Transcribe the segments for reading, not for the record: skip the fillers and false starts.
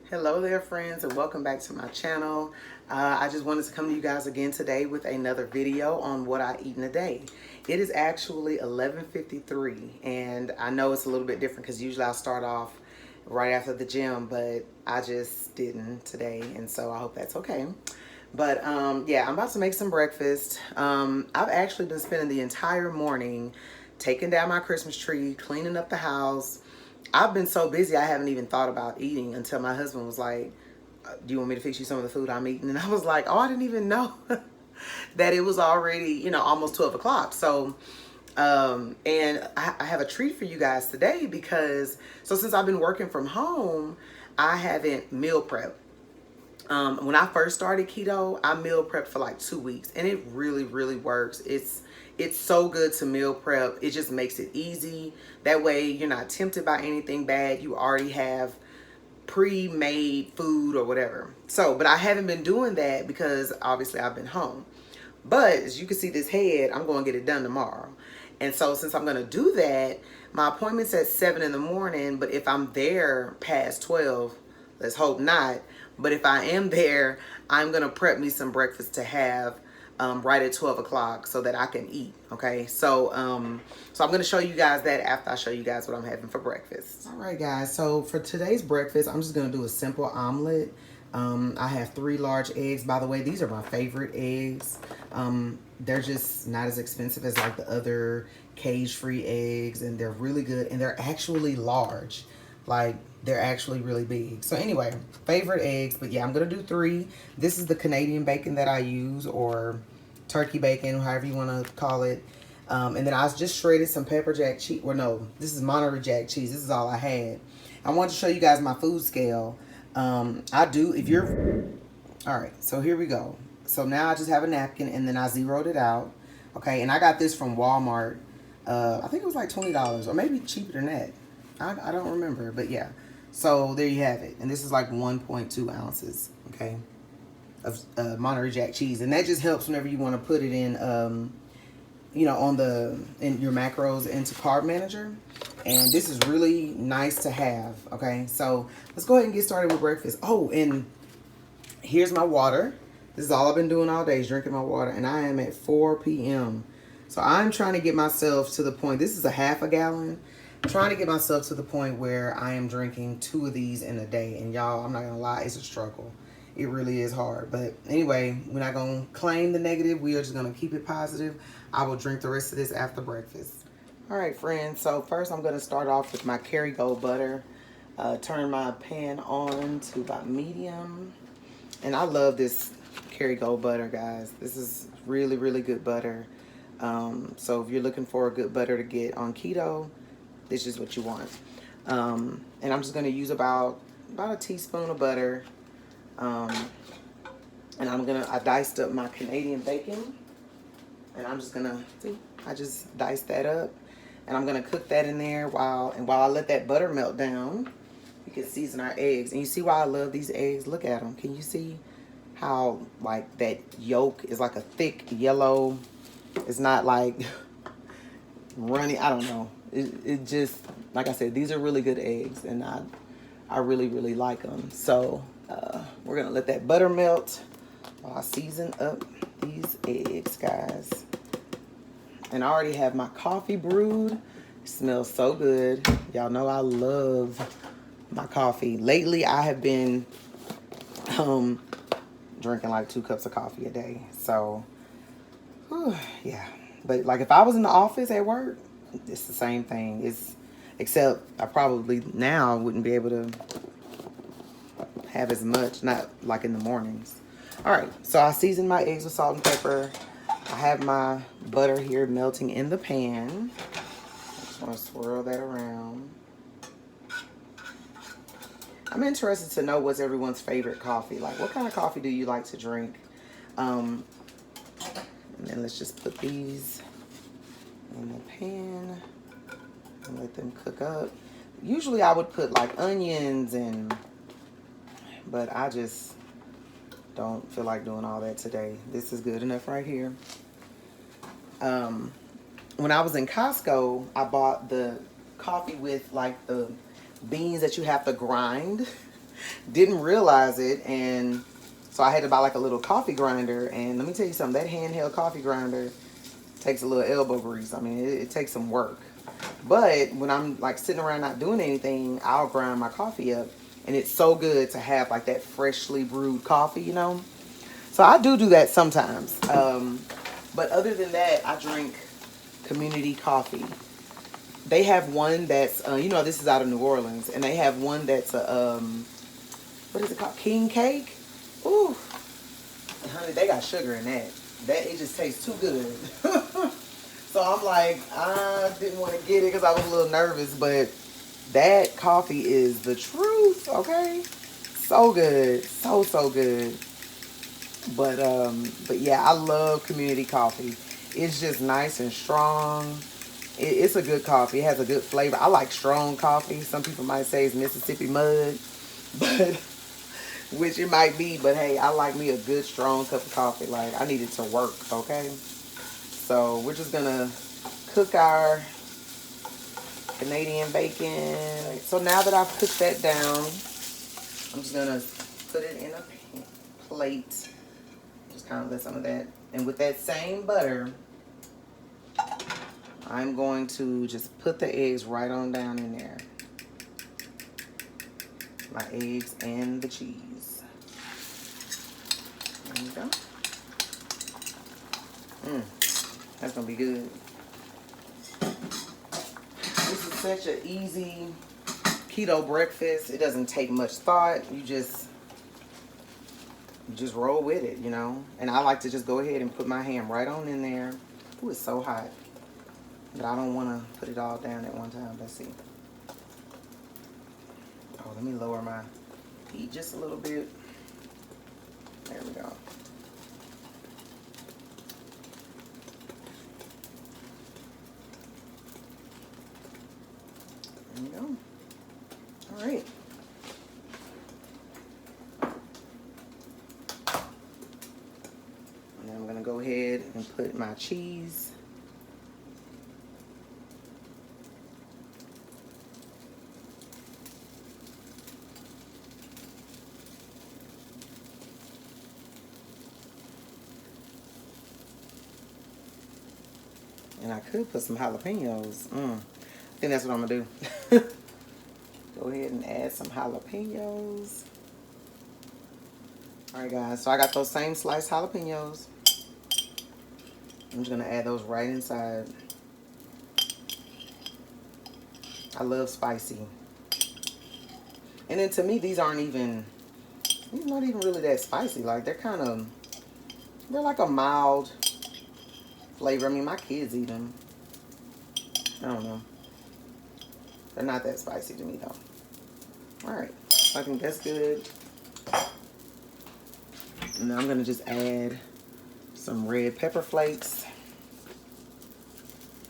Hello there, friends, and welcome back to my channel. I just wanted to come to you guys again today with another video on what I eat in a day. It is actually 11:53, and I know it's a little bit different because usually I'll start off right after the gym, but I just didn't today, and so I hope that's okay. But yeah, I'm about to make some breakfast. I've actually been spending the entire morning taking down my Christmas tree, cleaning up the house. I've been so busy I haven't even thought about eating until my husband was like, do you want me to fix you some of the food I'm eating? And I was like, oh, I didn't even know that it was already, almost 12 o'clock. So, and I have a treat for you guys today because, so since I've been working from home, I haven't meal prepped. When I first started keto, I meal prepped for like 2 weeks, and it really, really works. It's so good to meal prep. It just makes it easy. That way you're not tempted by anything bad. You already have pre-made food or whatever. So, but I haven't been doing that because obviously I've been home. But as you can see this head, I'm going to get it done tomorrow. And so since I'm going to do that, my appointment's at 7 in the morning, but if I'm there past 12, let's hope not. But if I am there, I'm going to prep me some breakfast to have right at 12 o'clock so that I can eat. Okay. So, so I'm going to show you guys that after I show you guys what I'm having for breakfast. All right, guys. So for today's breakfast, I'm just going to do a simple omelet. I have 3 large eggs. By the way, these are my favorite eggs. They're just not as expensive as like the other cage-free eggs, and they're really good, and they're actually large. Like, they're actually really big. So anyway, favorite eggs, but yeah, I'm gonna do 3. This is the Canadian bacon that I use, or turkey bacon, however you want to call it. And then I just shredded some pepper jack cheese. Well, no, this is Monterey Jack cheese. This is all I had. I wanted to show you guys my food scale. I do, if you're, all right, so here we go. So now I just have a napkin, and then I zeroed it out. Okay, and I got this from Walmart. I think it was like $20, or maybe cheaper than that. I don't remember, but yeah. So there you have it. And this is like 1.2 ounces, okay, of Monterey Jack cheese. And that just helps whenever you want to put it in, in your macros into Carb Manager. And this is really nice to have, okay? So let's go ahead and get started with breakfast. Oh, and here's my water. This is all I've been doing all day is drinking my water. And I am at 4 p.m. So I'm trying to get myself to the point. This is a half a gallon. I'm trying to get myself to the point where I am drinking 2 of these in a day. And y'all, I'm not going to lie, it's a struggle. It really is hard. But anyway, we're not going to claim the negative. We are just going to keep it positive. I will drink the rest of this after breakfast. All right, friends. So first I'm going to start off with my Kerrygold butter. Turn my pan on to about medium. And I love this Kerrygold butter, guys. This is really, really good butter. So if you're looking for a good butter to get on keto, this is what you want. And I'm just going to use about a teaspoon of butter. And I diced up my Canadian bacon. And I'm just going to, see, I just diced that up. And I'm going to cook that in there while I let that butter melt down, we can season our eggs. And you see why I love these eggs? Look at them. Can you see how, like, that yolk is like a thick yellow? It's not like runny. I don't know. It just, like I said, these are really good eggs, and I really, really like them. So we're going to let that butter melt while I season up these eggs, guys. And I already have my coffee brewed. It smells so good. Y'all know I love my coffee. Lately, I have been drinking like 2 cups of coffee a day. So, whew, yeah. But like if I was in the office at work, it's the same thing. Except I probably now wouldn't be able to have as much, not like in the mornings. All right, so I seasoned my eggs with salt and pepper. I have my butter here melting in the pan. I just want to swirl that around. I'm interested to know what's everyone's favorite coffee. Like, what kind of coffee do you like to drink? And then let's just put these in the pan and let them cook up. Usually I would put like onions but I just don't feel like doing all that today. This is good enough right here. When I was in Costco, I bought the coffee with like the beans that you have to grind. Didn't realize it, and so I had to buy like a little coffee grinder. And let me tell you something, that handheld coffee grinder takes a little elbow grease. I mean, it takes some work. But when I'm like sitting around not doing anything, I'll grind my coffee up. And it's so good to have like that freshly brewed coffee, you know? So I do that sometimes. But other than that, I drink community coffee. They have one that's, you know, this is out of New Orleans. And they have one that's a, what is it called? King cake? Ooh. Honey, they got sugar in that. It just tastes too good. So I'm like, I didn't want to get it because I was a little nervous, but that coffee is the truth, okay? So good. So good. But yeah, I love community coffee. It's just nice and strong. It's a good coffee. It has a good flavor. I like strong coffee. Some people might say it's Mississippi mud, but which it might be, but hey, I like me a good strong cup of coffee. Like, I need it to work, okay? So we're just gonna cook our Canadian bacon. So now that I've cooked that down, I'm just gonna put it in a plate. Just kind of let some of that. And with that same butter, I'm going to just put the eggs right on down in there. My eggs and the cheese. There you go. That's gonna be good. This is such an easy keto breakfast. It doesn't take much thought. You just roll with it, you know. And I like to just go ahead and put my hand right on in there. Ooh, it's so hot. But I don't want to put it all down at one time. Let's see. Oh, let me lower my heat just a little bit. There we go. There we go. All right. And then I'm going to go ahead and put my cheese. And I could put some jalapenos. I think that's what I'm going to do. Go ahead and add some jalapenos. Alright guys, so I got those same sliced jalapenos. I'm just going to add those right inside. I love spicy. And then to me, these aren't even, not even really that spicy. Like, they're like a mild flavor. I mean, my kids eat them. I don't know. They're not that spicy to me, though. Alright, I think that's good. And then I'm going to just add some red pepper flakes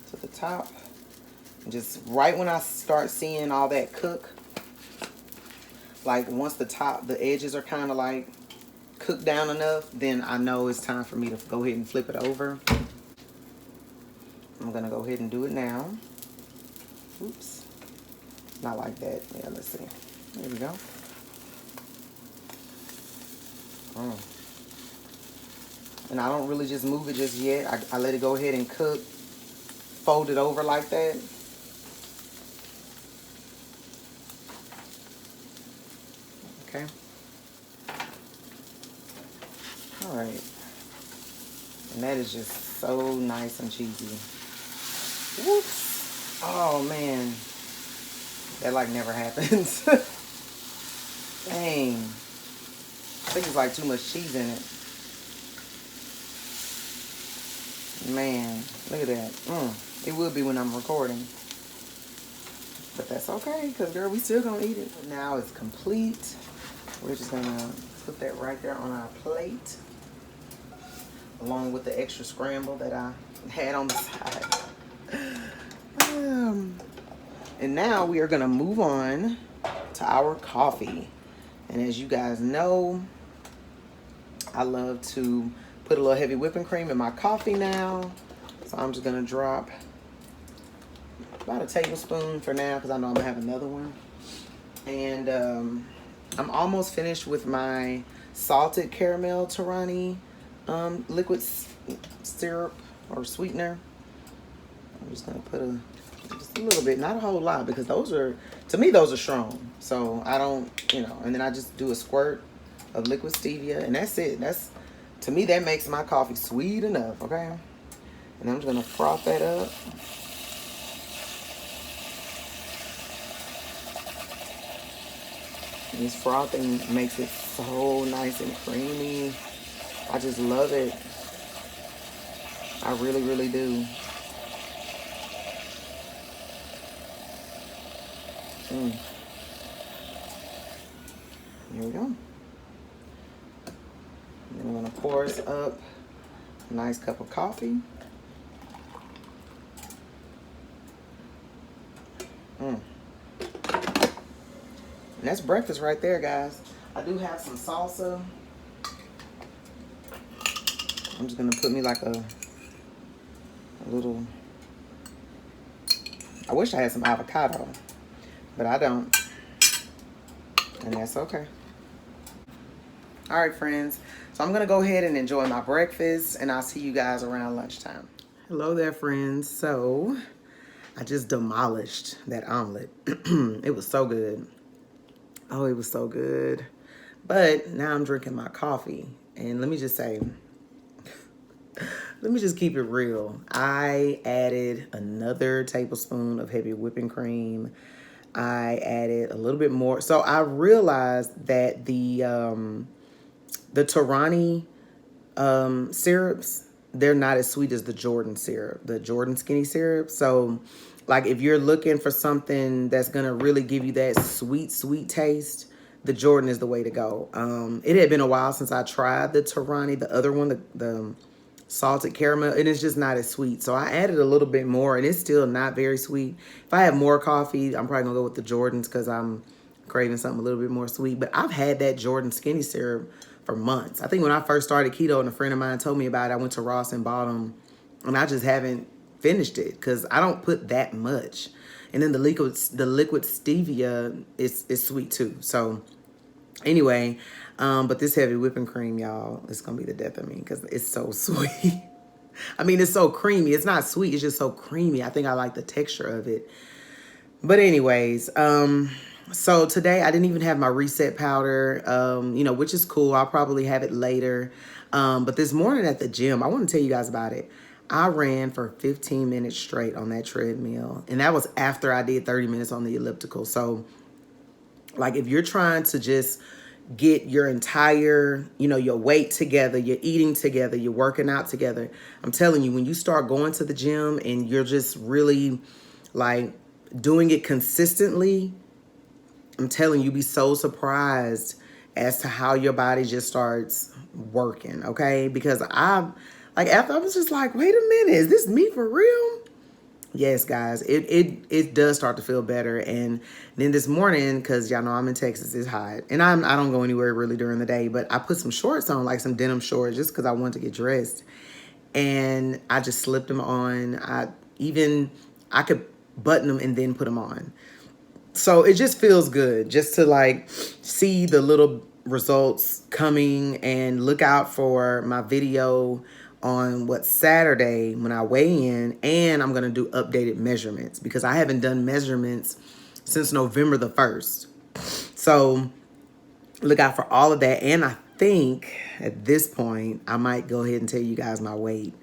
to the top. And just right when I start seeing all that cook, like once the edges are kind of like cooked down enough, then I know it's time for me to go ahead and flip it over. I'm going to go ahead and do it now. Oops. Not like that. Yeah, let's see. There we go. And I don't really just move it just yet. I let it go ahead and cook. Fold it over like that. Okay. Alright. And that is just so nice and cheesy. Whoops. Oh man. That like never happens. Dang. I think it's like too much cheese in it. Man, look at that. It will be when I'm recording. But that's okay, because girl, we still gonna eat it. Now it's complete. We're just gonna put that right there on our plate, along with the extra scramble that I had on the side. And now we are gonna move on to our coffee. And as you guys know, I love to put a little heavy whipping cream in my coffee now. So I'm just gonna drop about a tablespoon for now, because I know I'm gonna have another one. And I'm almost finished with my salted caramel Torani liquid syrup or sweetener. I'm just gonna put just a little bit, not a whole lot, because those are, to me, those are strong. So I don't, and then I just do a squirt of liquid stevia, and that's it. That's, to me, that makes my coffee sweet enough, okay? And I'm just gonna froth that up. And this frothing makes it so nice and creamy. I just love it. I really, really do. Here we go. And then I'm gonna pour us up a nice cup of coffee. And that's breakfast right there, guys. I do have some salsa. I'm just gonna put me like a little, I wish I had some avocado, but I don't. And that's okay. All right, friends. So I'm gonna go ahead and enjoy my breakfast, and I'll see you guys around lunchtime. Hello there, friends. So I just demolished that omelet. It was so good. Oh, it was so good. But now I'm drinking my coffee. And let me just say, let me just keep it real. I added another tablespoon of heavy whipping cream. I added a little bit more. So I realized that the Torani syrups, they're not as sweet as the Jordan syrup, the Jordan skinny syrup. So like if you're looking for something that's gonna really give you that sweet, sweet taste, the Jordan is the way to go. It had been a while since I tried the Torani, the other one, the salted caramel, and it's just not as sweet. So I added a little bit more, and it's still not very sweet. If I have more coffee, I'm probably gonna go with the Jordans because I'm craving something a little bit more sweet. But I've had that Jordan skinny syrup for months. I think when I first started keto and a friend of mine told me about it, I went to Ross and bought them, and I just haven't finished it because I don't put that much. And then the liquid stevia is sweet too. So anyway, but this heavy whipping cream, y'all, it's gonna be the death of me because it's so sweet. I mean, it's so creamy. It's not sweet, it's just so creamy. I think I like the texture of it. But anyways, so today I didn't even have my reset powder, which is cool. I'll probably have it later. But this morning at the gym, I want to tell you guys about it. I ran for 15 minutes straight on that treadmill. And that was after I did 30 minutes on the elliptical. So like if you're trying to just get your entire, your weight together, your eating together, you're working out together, I'm telling you, when you start going to the gym and you're just really like doing it consistently, I'm telling you, you'll be so surprised as to how your body just starts working, okay? Because after I was just like, wait a minute, is this me for real? Yes, guys, it does start to feel better. And then this morning, because y'all know I'm in Texas, it's hot. And I don't go anywhere really during the day, but I put some shorts on, like some denim shorts, just because I wanted to get dressed. And I just slipped them on. I could button them and then put them on. So it just feels good just to like see the little results coming, and look out for my video on Saturday when I weigh in, and I'm going to do updated measurements because I haven't done measurements since November the 1st. So look out for all of that. And I think at this point, I might go ahead and tell you guys my weight.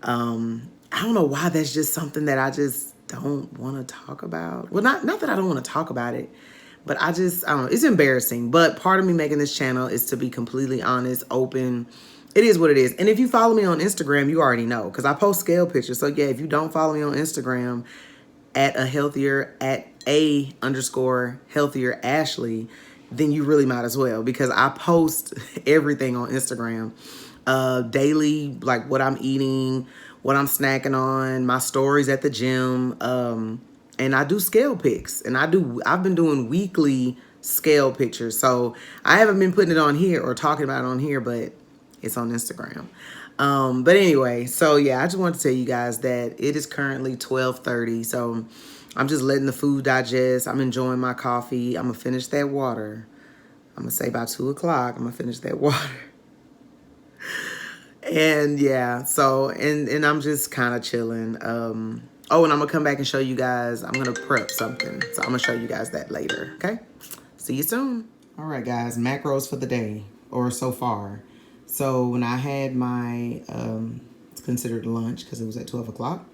I don't know why that's just something that I just don't want to talk about. Well, not that I don't want to talk about it, but I don't know. It's embarrassing. But part of me making this channel is to be completely honest, open. It is what it is. And if you follow me on Instagram, you already know because I post scale pictures. So yeah, if you don't follow me on Instagram at @a_healthier Ashley, then you really might as well, because I post everything on Instagram daily, like what I'm eating, what I'm snacking on, my stories at the gym, and I do scale pics, and I've been doing weekly scale pictures. So I haven't been putting it on here or talking about it on here, but it's on Instagram. But anyway, so yeah, I just wanted to tell you guys that it is currently 12:30. So I'm just letting the food digest. I'm enjoying my coffee. I'm gonna finish that water. I'm gonna say by 2 o'clock, I'm gonna finish that water. And yeah, so, and I'm just kind of chilling. Oh, and I'm gonna come back and show you guys, I'm gonna prep something. So I'm gonna show you guys that later, okay? See you soon. All right, guys, macros for the day, or so far. So when I had my, it's considered lunch because it was at 12 o'clock.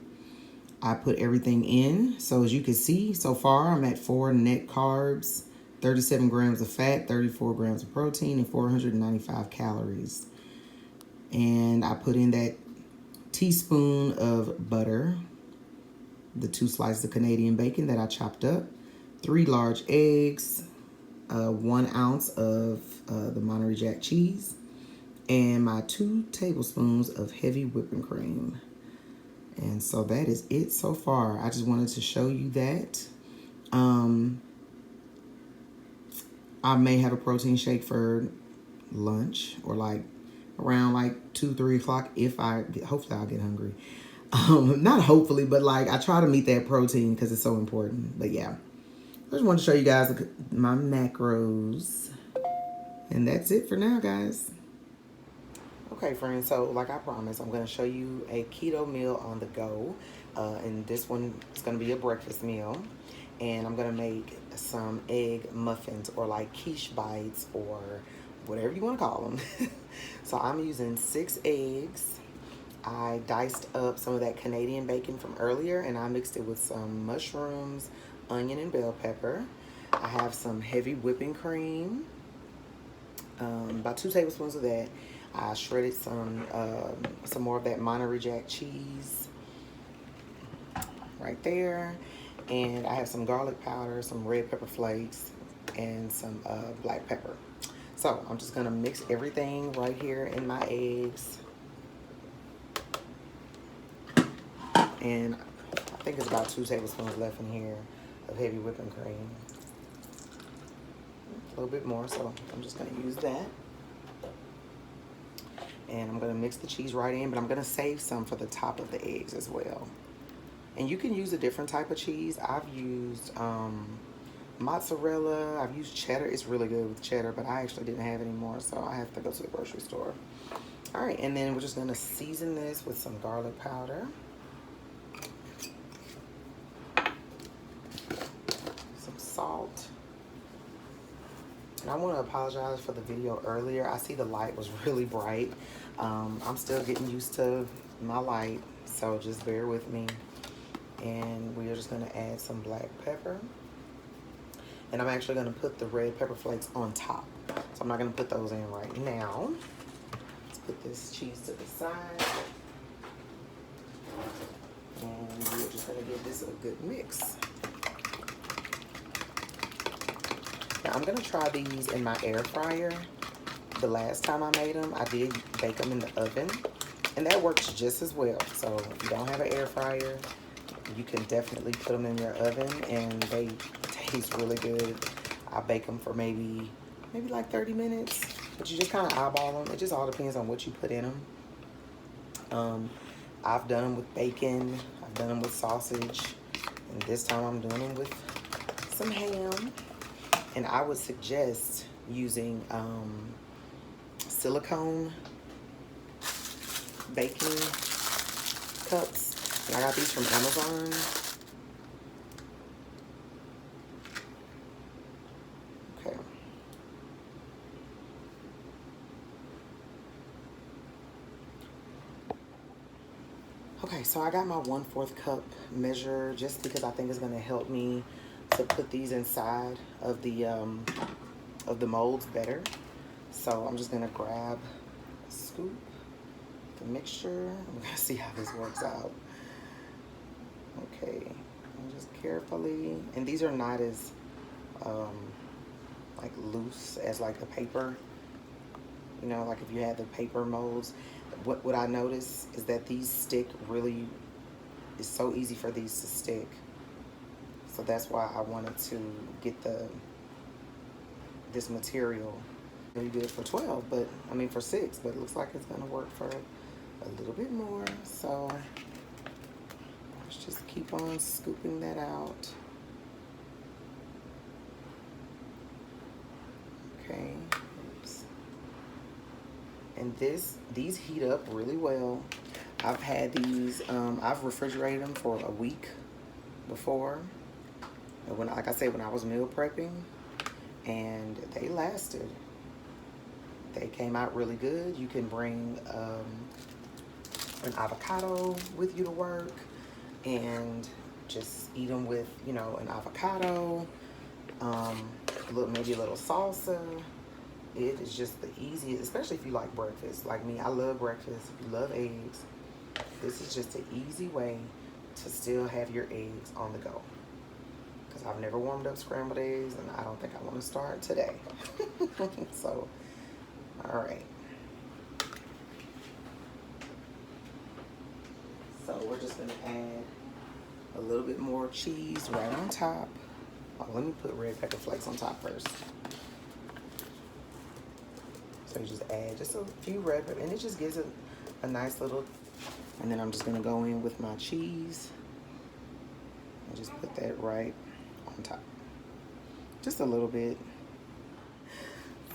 I put everything in. So as you can see, so far I'm at 4 net carbs, 37 grams of fat, 34 grams of protein, and 495 calories. And I put in that teaspoon of butter, the 2 slices of Canadian bacon that I chopped up, 3 large eggs, 1 ounce of the Monterey Jack cheese, and my 2 tablespoons of heavy whipping cream. And so that is it so far. I just wanted to show you that. I may have a protein shake for lunch, or like around like 2, 3 o'clock if I get, hopefully I'll get hungry. Not hopefully, but like I try to meet that protein because it's so important. But yeah, I just wanted to show you guys my macros. And that's it for now, guys. Okay, friends, so like I promised, I'm going to show you a keto meal on the go. And this one is going to be a breakfast meal. And I'm going to make some egg muffins, or like quiche bites, or whatever you want to call them. So I'm using 6 eggs. I diced up some of that Canadian bacon from earlier, and I mixed it with some mushrooms, onion, and bell pepper. I have some heavy whipping cream, about 2 tablespoons of that. I shredded some more of that Monterey Jack cheese right there. And I have some garlic powder, some red pepper flakes, and some black pepper. So I'm just gonna mix everything right here in my eggs. And I think it's about 2 tablespoons left in here of heavy whipping cream. A little bit more, so I'm just gonna use that. And I'm gonna mix the cheese right in, but I'm gonna save some for the top of the eggs as well. And you can use a different type of cheese. I've used mozzarella, I've used cheddar. It's really good with cheddar, but I actually didn't have any more, so I have to go to the grocery store. All right, and then we're just gonna season this with some garlic powder, some salt. And I want to apologize for the video earlier. I see the light was really bright. I'm still getting used to my light, so just bear with me. And we are just going to add some black pepper. And I'm actually going to put the red pepper flakes on top. So I'm not going to put those in right now. Let's put this cheese to the side. And we're just going to give this a good mix. Now I'm gonna try these in my air fryer. The last time I made them, I did bake them in the oven, and that works just as well. So if you don't have an air fryer, you can definitely put them in your oven, and they taste really good. I bake them for maybe like 30 minutes, but you just kind of eyeball them. It just all depends on what you put in them. I've done them with bacon, I've done them with sausage, and this time I'm doing them with some ham. And I would suggest using silicone baking cups. And I got these from Amazon. Okay. Okay, so I got my 1/4 cup measure just because I think it's going to help me to put these inside of the molds better. So I'm just gonna grab a scoop, the mixture. I'm gonna see how this works out. Okay, and just carefully, and these are not as like loose as like the paper. You know, like if you had the paper molds. What I notice is that these stick really. It's so easy for these to stick. So that's why I wanted to get this material. We did it for 12, but I mean for 6, but it looks like it's gonna work for a little bit more. So let's just keep on scooping that out. Okay. And these heat up really well. I've had these, I've refrigerated them for a week before. And when, like I said, when I was meal prepping, and they lasted. They came out really good. You can bring an avocado with you to work and just eat them with, you know, an avocado, maybe a little salsa. It is just the easiest, especially if you like breakfast. Like me, I love breakfast. If you love eggs, this is just an easy way to still have your eggs on the go. Because I've never warmed up scrambled eggs, and I don't think I want to start today. So, all right. So we're just gonna add a little bit more cheese right on top. Oh, let me put red pepper flakes on top first. So you just add just a few red pepper, and it just gives it a nice little, and then I'm just gonna go in with my cheese and just put that right on top. Just a little bit.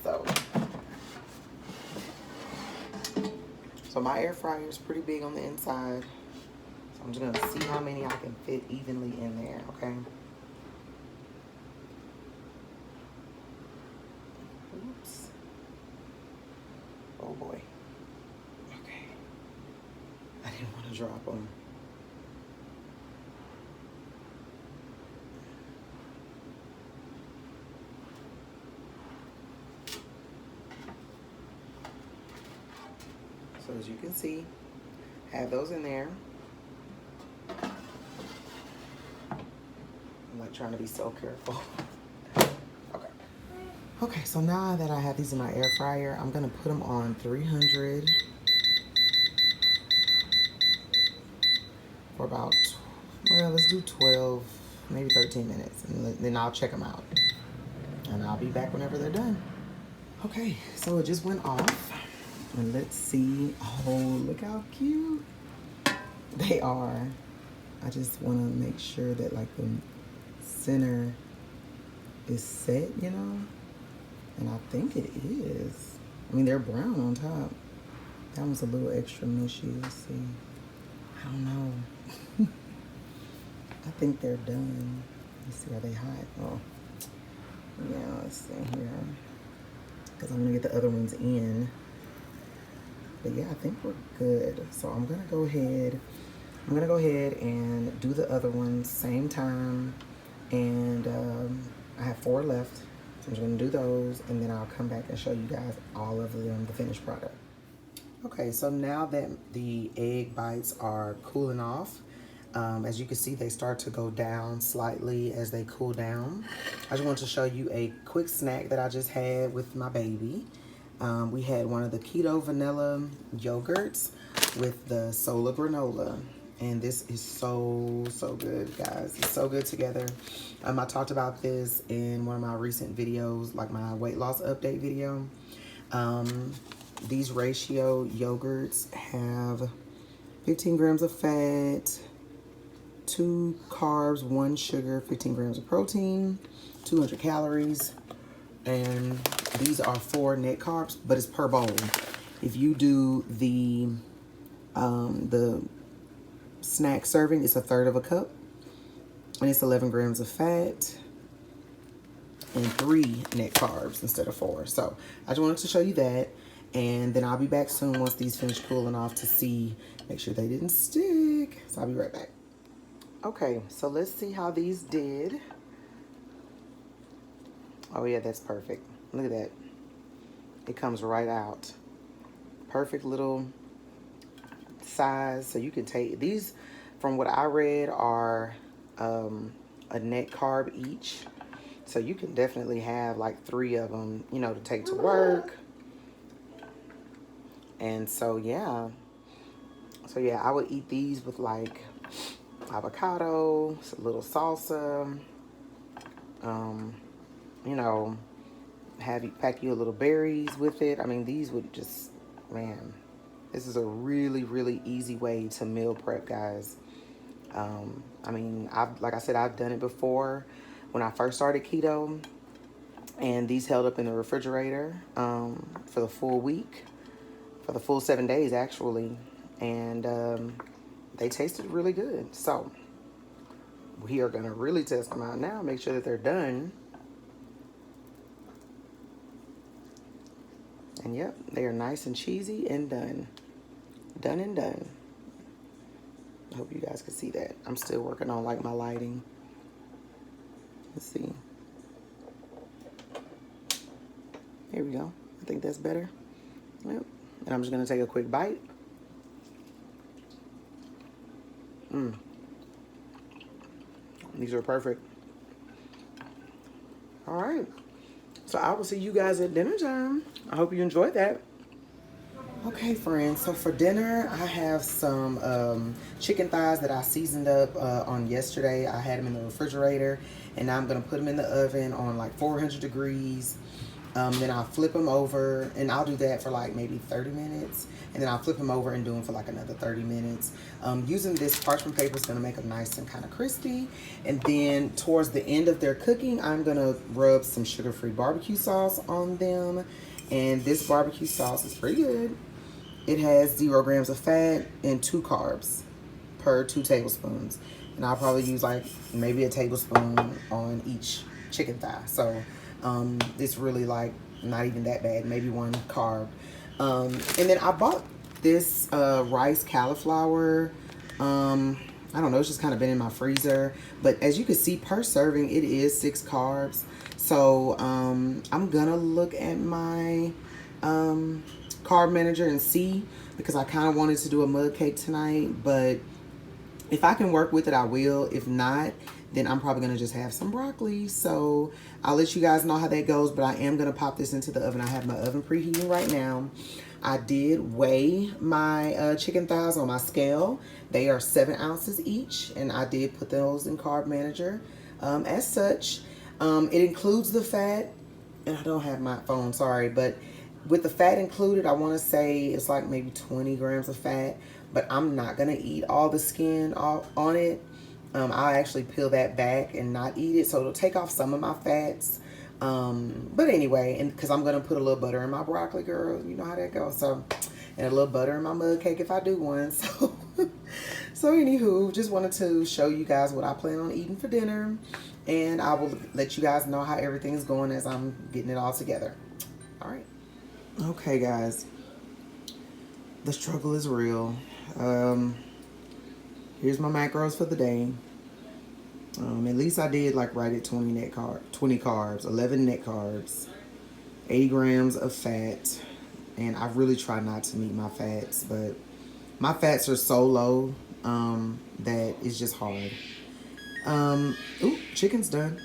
So my air fryer is pretty big on the inside. So I'm just gonna see how many I can fit evenly in there, okay? Oops. Oh boy. Okay. I didn't want to drop them. So as you can see, have those in there. I'm like trying to be so careful. Okay. Okay, so now that I have these in my air fryer, I'm gonna put them on 300 for about, well, let's do 12, maybe 13 minutes, and then I'll check them out. And I'll be back whenever they're done. Okay, so it just went off. And let's see. Oh, look how cute they are. I just want to make sure that like the center is set, you know? And I think it is. I mean, they're brown on top. That one's a little extra mushy. Let's see. I don't know. I think they're done. Let's see, are they hot? Oh, yeah, let's see here. Because I'm going to get the other ones in. But yeah, I think we're good. So I'm gonna go ahead and do the other ones same time. And I have 4 left. So I'm just gonna do those, and then I'll come back and show you guys all of them, the finished product. Okay, so now that the egg bites are cooling off, as you can see, they start to go down slightly as they cool down. I just wanted to show you a quick snack that I just had with my baby. We had one of the Keto vanilla yogurts with the Sola granola. And this is so, so good, guys. It's so good together. I talked about this in one of my recent videos, like my weight loss update video. These ratio yogurts have 15 grams of fat, 2 carbs, 1 sugar, 15 grams of protein, 200 calories. And these are 4 net carbs, but it's per bowl. If you do the snack serving, it's 1/3 of a cup, and it's 11 grams of fat and 3 net carbs instead of 4. So I just wanted to show you that, and then I'll be back soon once these finish cooling off to see, make sure they didn't stick. So I'll be right back. Okay, so let's see how these did. Oh yeah, that's perfect. Look at that. It comes right out. Perfect little size. So you can take these, from what I read, are a net carb each. So you can definitely have like 3 of them, you know, to take to work. And so yeah. So yeah, I would eat these with like avocado, a little salsa, you know, pack you a little berries with it. I mean, these would just, man, this is a really, really easy way to meal prep, guys. I mean, like I said, I've done it before when I first started keto, and these held up in the refrigerator for the full week. for the full 7 days actually, and they tasted really good. So we are gonna really test them out now, make sure that they're done. And yep, they are nice and cheesy and done. Done and done. I hope you guys can see that. I'm still working on like my lighting. Let's see. Here we go. I think that's better. Yep. And I'm just gonna take a quick bite. These are perfect. All right. So I will see you guys at dinner time. I hope you enjoyed that. Okay, friends, so for dinner, I have some chicken thighs that I seasoned up on yesterday. I had them in the refrigerator, and now I'm going to put them in the oven on like 400 degrees. Then I'll flip them over, and I'll do that for like maybe 30 minutes. And then I'll flip them over and do them for like another 30 minutes. Using this parchment paper is going to make them nice and kind of crispy. And then towards the end of their cooking, I'm going to rub some sugar-free barbecue sauce on them. And this barbecue sauce is pretty good. It has 0 grams of fat and 2 carbs per 2 tablespoons. And I'll probably use like maybe a tablespoon on each chicken thigh. So it's really like not even that bad, maybe 1 carb. And then I bought this rice cauliflower. I don't know, it's just kind of been in my freezer. But as you can see, per serving, it is 6 carbs. So I'm gonna look at my Carb Manager and see, because I kind of wanted to do a mud cake tonight, but if I can work with it, I will. If not, then I'm probably gonna just have some broccoli. So I'll let you guys know how that goes, but I am gonna pop this into the oven. I have my oven preheating right now. I did weigh my chicken thighs on my scale. They are 7 ounces each, and I did put those in Carb Manager as such. It includes the fat, and I don't have my phone, sorry, but with the fat included, I want to say it's like maybe 20 grams of fat, but I'm not going to eat all the skin on it. I'll actually peel that back and not eat it, so it'll take off some of my fats. But anyway, and because I'm going to put a little butter in my broccoli, girl, you know how that goes. So, and a little butter in my mud cake if I do one. So, anywho, just wanted to show you guys what I plan on eating for dinner, and I will let you guys know how everything's going as I'm getting it all together. All right. Okay, guys, the struggle is real. Here's my macros for the day. At least I did like right at 20 carbs, 11 net carbs, 80 grams of fat, and I really try not to meet my fats, but my fats are so low that it's just hard. Ooh, chicken's done.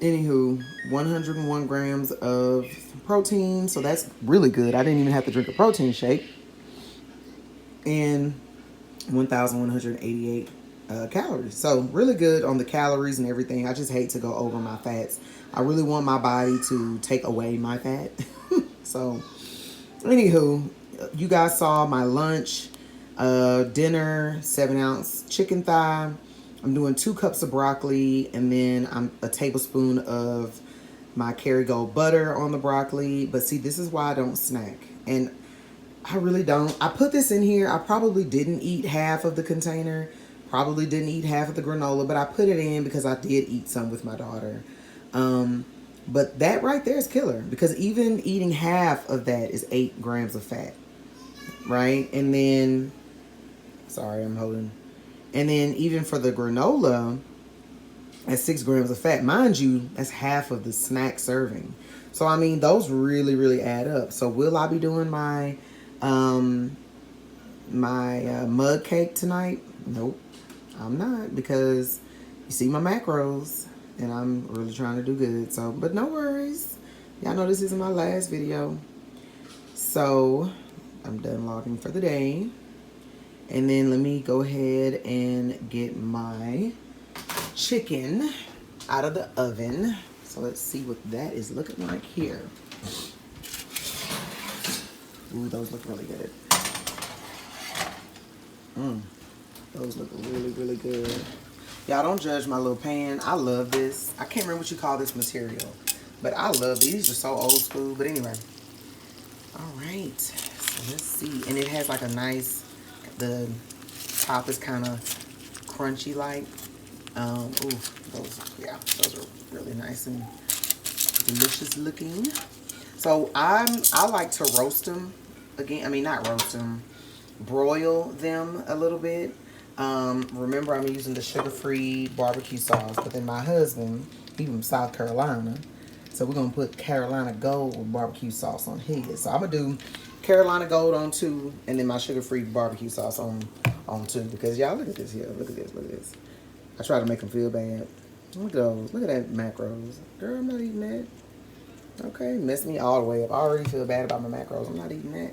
Anywho, 101 grams of protein, so that's really good. I didn't even have to drink a protein shake. And 1,188 calories. So really good on the calories and everything. I just hate to go over my fats. I really want my body to take away my fat. So, anywho, you guys saw my lunch, dinner, 7-ounce chicken thigh. I'm doing 2 cups of broccoli, and then I'm a tablespoon of my Kerrygold butter on the broccoli. But see, this is why I don't snack. And I really don't. I put this in here. I probably didn't eat half of the container. Probably didn't eat half of the granola, but I put it in because I did eat some with my daughter. But that right there is killer, because even eating half of that is 8 grams of fat, right? And then, sorry, I'm holding. And then even for the granola, at 6 grams of fat, mind you, that's half of the snack serving. So, I mean, those really, really add up. So, will I be doing my mud cake tonight? Nope, I'm not, because you see my macros, and I'm really trying to do good. So, but no worries. Y'all know this isn't my last video. So, I'm done logging for the day. And then let me go ahead and get my chicken out of the oven. So let's see what that is looking like here. Ooh, those look really good. Those look really, really good. Y'all don't judge my little pan. I love this. I can't remember what you call this material, but I love these. These are so old school. But anyway. All right. Let's see. And it has like a nice, the top is kind of crunchy like. Ooh, those are really nice and delicious looking. So I like to roast them again. I mean, not roast them, broil them a little bit. Remember, I'm using the sugar-free barbecue sauce, but then my husband, he's from South Carolina, so we're gonna put Carolina Gold with barbecue sauce on his. So I'm gonna do Carolina Gold on 2, and then my sugar-free barbecue sauce on 2. Because y'all, look at this here. Look at this. Look at this. I try to make them feel bad. Look at those. Look at that macros. Girl, I'm not eating that. Okay, messed me all the way up. I already feel bad about my macros. I'm not eating that.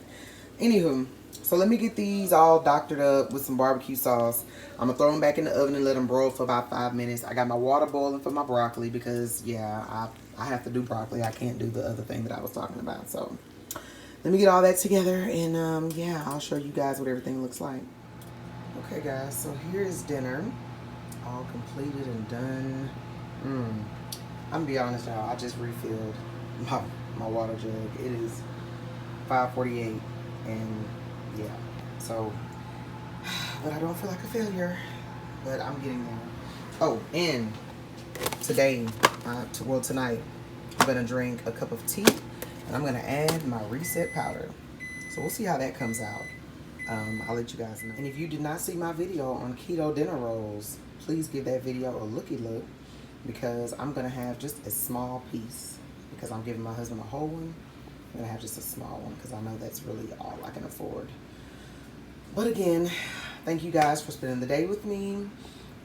Anywho, so let me get these all doctored up with some barbecue sauce. I'm gonna throw them back in the oven and let them broil for about 5 minutes. I got my water boiling for my broccoli because, yeah, I have to do broccoli. I can't do the other thing that I was talking about. So let me get all that together, and yeah, I'll show you guys what everything looks like. Okay, guys, so here's dinner, all completed and done. I'm gonna be honest, y'all, I just refilled my water jug. It is 5:48, and yeah, so, but I don't feel like a failure, but I'm getting there. Oh, and today, tonight, I'm gonna drink a cup of tea, and I'm gonna add my reset powder. So we'll see how that comes out. I'll let you guys know. And if you did not see my video on keto dinner rolls, please give that video a looky look, because I'm gonna have just a small piece, because I'm giving my husband a whole one. I'm gonna have just a small one because I know that's really all I can afford. But again, thank you guys for spending the day with me,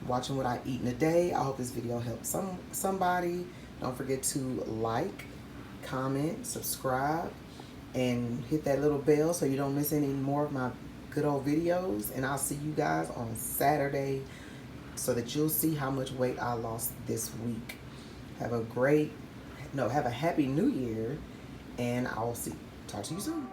watching what I eat in a day. I hope this video helped somebody. Don't forget to like, comment, subscribe, and hit that little bell so you don't miss any more of my good old videos. And I'll see you guys on Saturday so that you'll see how much weight I lost this week. Have a happy new year, and I'll talk to you soon.